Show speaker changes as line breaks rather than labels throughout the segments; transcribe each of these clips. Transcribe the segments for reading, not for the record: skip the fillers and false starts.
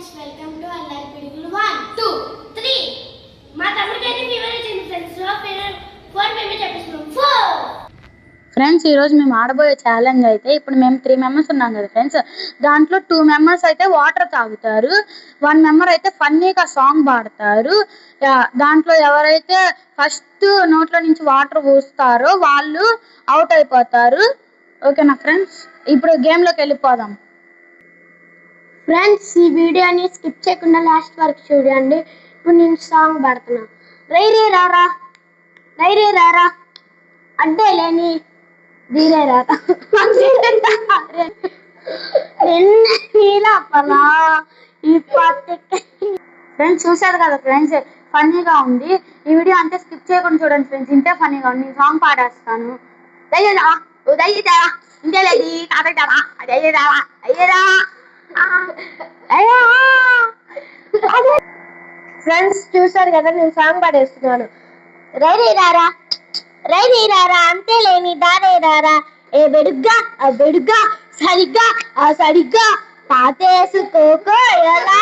Friends welcome to అల్లరి పిడుగులు 1 2 3 మా తమ్ముడికైతే ఫీవర్ వచ్చింది ఫ్రెండ్స్ సో 4 మేము చెప్పేస్తున్నాం 4
ఫ్రెండ్స్ ఈ రోజు మేము ఆడబోయే ఛాలెంజ్ అయితే ఇప్పుడు మేము 3 మెంబర్స్ ఉన్నాం కదా ఫ్రెండ్స్. దాంట్లో 2 మెంబర్స్ అయితే వాటర్ తాగుతారు, 1 మెంబర్ అయితే ఫన్నీగా సాంగ్ పాడతారు. దాంట్లో ఎవరైతే ఫస్ట్ నోట్లో నుంచి వాటర్ పోస్తారో వాళ్ళు అవుట్ అయిపోతారు. ఓకేనా ఫ్రెండ్స్? ఇప్పుడు గేమ్లోకి వెళ్ళిపోదాం.
ఫ్రెండ్స్ ఈ వీడియోని స్కిప్ చేయకుండా లాస్ట్ వరకు చూడండి. ఇప్పుడు నేను సాంగ్ పాడుతున్నా. రై రే రారా రై రే రారా అంటే లేని ధీరే రారా
ఫ్రెండ్స్ చూసారు కదా ఫ్రెండ్స్, ఫన్నీగా ఉంది. ఈ వీడియో అంతే స్కిప్ చేయకుండా చూడండి ఫ్రెండ్స్, ఇంతే ఫన్నీగా ఉంది. నేను సాంగ్ పాడేస్తాను.
ఫ్రెండ్స్ చూసారు కదా నేను సాంగ్ పాడేస్తున్నాను. రై రే రారా రై రే రారా అంతే లేని దారే రారా ఏ బెడుగ్గా ఆ బెడుగ్గా సరిగ్గా ఆ సరిగ్గా పాతేసుకోకో ఎలా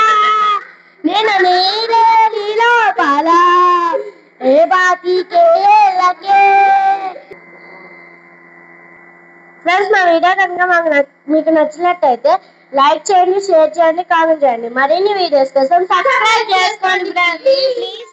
నేను నీరే నీలో పాలా ఏ బాకీకే లకే. ఫ్రెండ్స్ మా వీడియో కనుక మీకు నచ్చినట్టయితే లైక్ చేయండి, షేర్ చేయండి, కామెంట్ చేయండి. మరిన్ని వీడియోస్ కోసం సబ్స్క్రైబ్ చేసుకోండి. ప్లీజ్